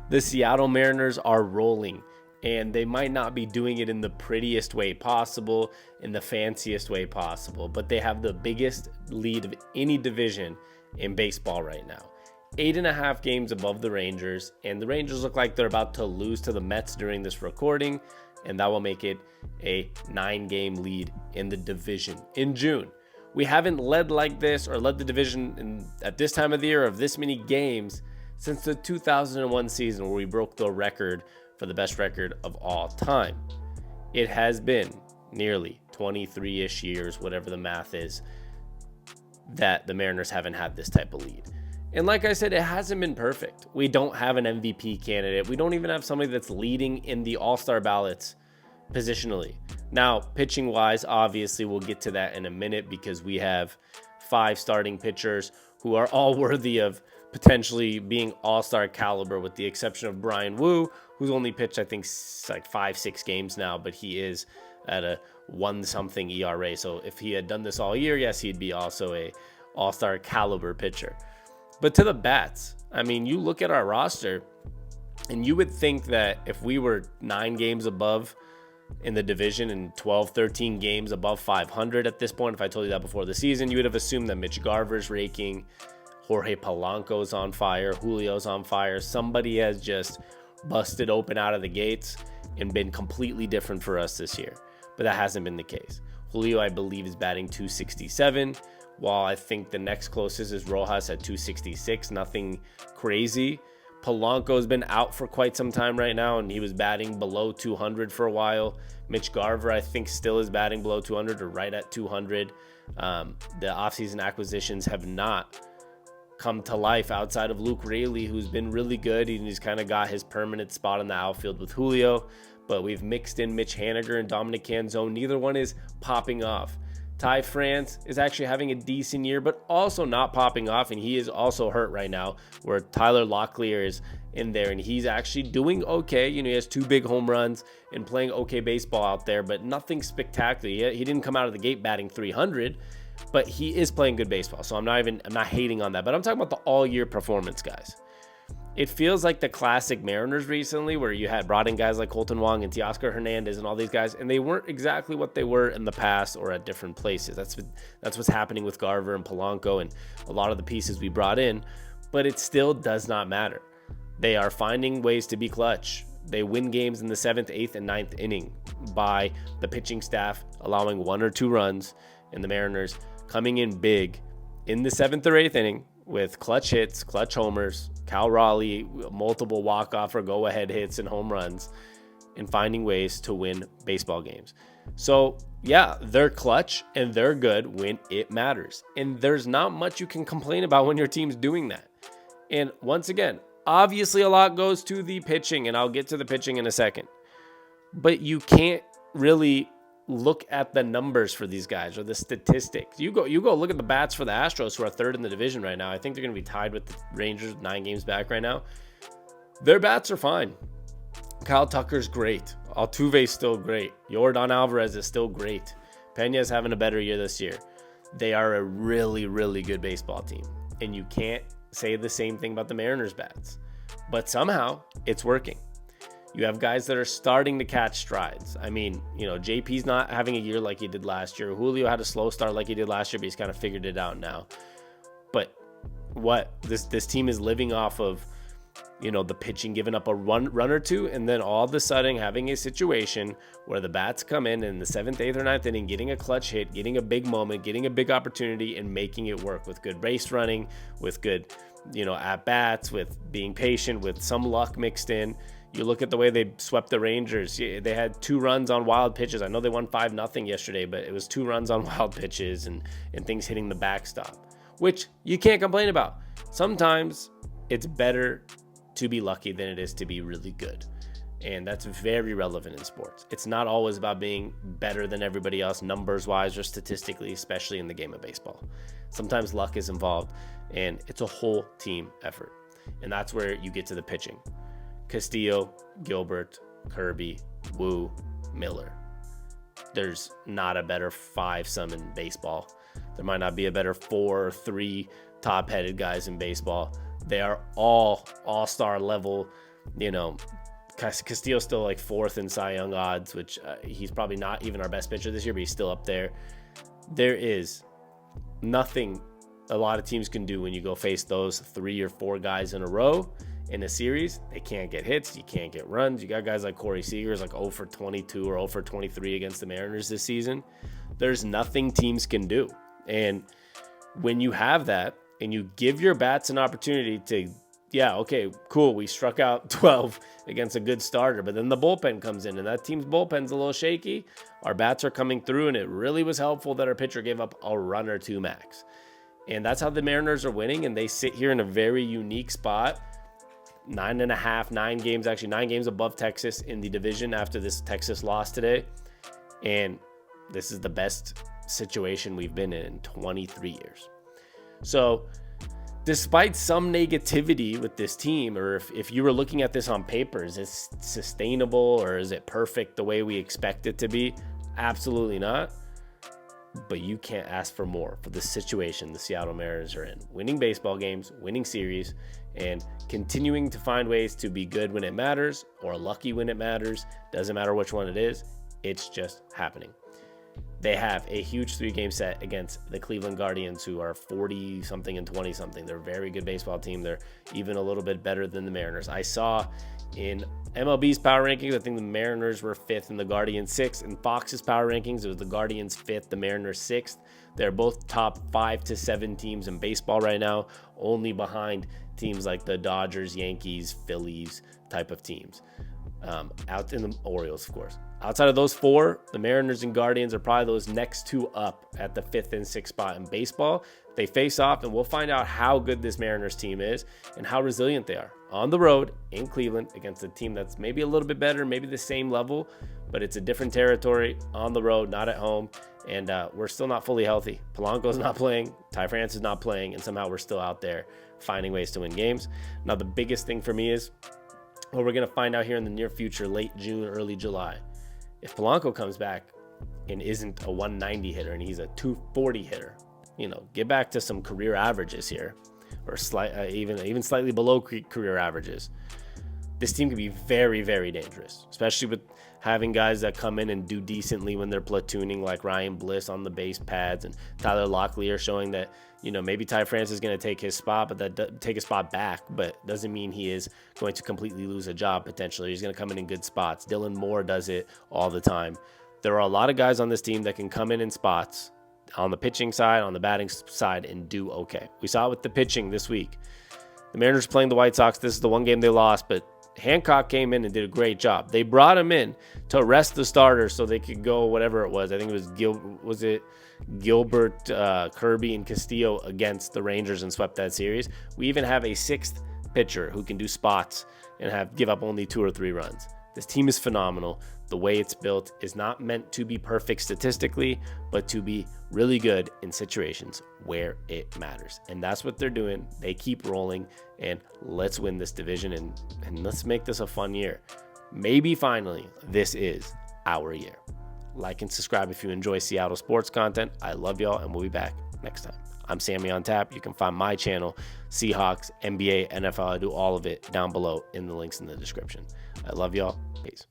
The Seattle Mariners are rolling, and they might not be doing it in the prettiest way possible, in the fanciest way possible, but they have the biggest lead of any division in baseball right now. 8.5 games above the Rangers, and the Rangers look like they're about to lose to the Mets during this recording, and that will make it a 9-game lead in the division in June. We haven't led like this or led the division at this time of the year of this many games since the 2001 season, where we broke the record for the best record of all time. It has been nearly 23-ish years, whatever the math is, that the Mariners haven't had this type of lead. And like I said, it hasn't been perfect. We don't have an MVP candidate. We don't even have somebody that's leading in the All-Star ballots positionally. Now, pitching-wise, obviously, we'll get to that in a minute because we have 5 starting pitchers who are all worthy of potentially being all-star caliber, with the exception of Brian Wu, who's only pitched, I think, like 5-6 games now, but he is at a 1-something ERA. So if he had done this all year, yes, he'd be also a all-star caliber pitcher. But to the bats, I mean, you look at our roster, and you would think that if we were 9 games above in the division and 12, 13 games above 500 at this point, if I told you that before the season, you would have assumed that Mitch Garver's raking, Jorge Polanco's on fire, Julio's on fire. Somebody has just busted open out of the gates and been completely different for us this year. But that hasn't been the case. Julio, I believe, is batting .267, while I think the next closest is Rojas at .266. Nothing crazy. Polanco's been out for quite some time right now, and he was batting below 200 for a while. Mitch Garver, I think, still is batting below 200 or right at 200. The offseason acquisitions have not come to life outside of Luke Raley, who's been really good, and he's kind of got his permanent spot in the outfield with Julio. But we've mixed in Mitch Haniger and Dominic Canzone. Neither one is popping off. Ty France is actually having a decent year, but also not popping off, and he is also hurt right now, where Tyler Locklear is in there, and he's actually doing okay. You know, he has 2 big home runs and playing okay baseball out there, but nothing spectacular. He didn't come out of the gate batting 300, but he is playing good baseball, so I'm not hating on that. But I'm talking about the all-year performance, guys. It feels like the classic Mariners recently, where you had brought in guys like Colton Wong and Teoscar Hernandez and all these guys, and they weren't exactly what they were in the past or at different places. That's what's happening with Garver and Polanco and a lot of the pieces we brought in, but it still does not matter. They are finding ways to be clutch. They win games in the 7th, 8th, and 9th inning by the pitching staff allowing 1 or 2 runs, and the Mariners coming in big in the 7th or 8th inning with clutch hits, clutch homers, Cal Raleigh, multiple walk-off or go-ahead hits and home runs, and finding ways to win baseball games. So, yeah, they're clutch and they're good when it matters. And there's not much you can complain about when your team's doing that. And once again, obviously a lot goes to the pitching, and I'll get to the pitching in a second. But you can't really look at the numbers for these guys or the statistics. You go look at the bats for the Astros, who are 3rd in the division right now. I think they're going to be tied with the Rangers, 9 games back right now. Their bats are fine. Kyle Tucker's great. Altuve's still great. Yordan Alvarez is still great. Pena's having a better year this year. They are a really, really good baseball team. And you can't say the same thing about the Mariners bats. But somehow it's working. You have guys that are starting to catch strides. I mean, you know, JP's not having a year like he did last year. Julio had a slow start like he did last year, but he's kind of figured it out now. But this team is living off of, you know, the pitching giving up a run or two, and then all of a sudden having a situation where the bats come in the 7th, 8th, or 9th inning, getting a clutch hit, getting a big moment, getting a big opportunity, and making it work with good base running, with good, you know, at-bats, with being patient, with some luck mixed in. You look at the way they swept the Rangers. They had 2 runs on wild pitches. I know they won 5-0 yesterday, but it was 2 runs on wild pitches and things hitting the backstop, which you can't complain about. Sometimes it's better to be lucky than it is to be really good. And that's very relevant in sports. It's not always about being better than everybody else, numbers-wise or statistically, especially in the game of baseball. Sometimes luck is involved, and it's a whole team effort. And that's where you get to the pitching. Castillo, Gilbert, Kirby, Wu, Miller. There's not a better 5-some in baseball. There might not be a better 4 or 3 top-headed guys in baseball. They are all all-star level You know, Castillo's still like 4th in Cy Young odds, which he's probably not even our best pitcher this year, but he's still up there. There is nothing a lot of teams can do when you go face those 3 or 4 guys in a row in a series. They can't get hits. You can't get runs. You got guys like Corey Seager's like 0 for 22 or 0 for 23 against the Mariners this season. There's nothing teams can do. And when you have that and you give your bats an opportunity to, yeah, okay, cool, we struck out 12 against a good starter, but then the bullpen comes in and that team's bullpen's a little shaky. Our bats are coming through, and it really was helpful that our pitcher gave up a run or 2 max. And that's how the Mariners are winning, and they sit here in a very unique spot. 9 games above Texas in the division after this Texas loss today. And this is the best situation we've been in 23 years. So despite some negativity with this team, or if you were looking at this on paper, is this sustainable or is it perfect the way we expect it to be? Absolutely not. But you can't ask for more for the situation the Seattle Mariners are in. Winning baseball games, winning series, and continuing to find ways to be good when it matters or lucky when it matters. Doesn't matter which one it is. It's just happening. They have a huge 3-game set against the Cleveland Guardians, who are 40-something and 20-something. They're a very good baseball team. They're even a little bit better than the Mariners. I saw in MLB's power rankings, I think the Mariners were 5th and the Guardians 6th. In Fox's power rankings, it was the Guardians 5th, the Mariners 6th. They're both top 5 to 7 teams in baseball right now, only behind teams like the Dodgers, Yankees, Phillies type of teams. Out in the Orioles, of course. Outside of those 4, the Mariners and Guardians are probably those next 2 up at the 5th and 6th spot in baseball. They face off, and we'll find out how good this Mariners team is and how resilient they are on the road in Cleveland against a team that's maybe a little bit better, maybe the same level, but it's a different territory on the road, not at home. And we're still not fully healthy. Polanco's not playing, Ty France is not playing, and somehow we're still out there finding ways to win games. Now, the biggest thing for me is what we're going to find out here in the near future, late June, early July. If Polanco comes back and isn't a 190 hitter and he's a 240 hitter, get back to some career averages here, or even slightly below career averages. This team can be very, very dangerous, especially with having guys that come in and do decently when they're platooning, like Ryan Bliss on the base pads and Tyler Locklear, showing that, maybe Ty France is going to take his spot, but take a spot back, but doesn't mean he is going to completely lose a job potentially. He's going to come in good spots. Dylan Moore does it all the time. There are a lot of guys on this team that can come in spots on the pitching side, on the batting side, and do okay. We saw it with the pitching this week. The Mariners playing the White Sox. This is the one game they lost, but Hancock came in and did a great job. They brought him in to rest the starters so they could go whatever it was. I think it was Gilbert, Kirby, and Castillo against the Rangers and swept that series. We even have a 6th pitcher who can do spots and give up only 2 or 3 runs. This team is phenomenal. The way it's built is not meant to be perfect statistically, but to be really good in situations where it matters. And that's what they're doing. They keep rolling, and let's win this division and let's make this a fun year. Maybe finally, this is our year. Like and subscribe if you enjoy Seattle sports content. I love y'all, and we'll be back next time. I'm Sammy on Tap. You can find my channel, Seahawks, NBA, NFL. I do all of it down below in the links in the description. I love y'all. Peace.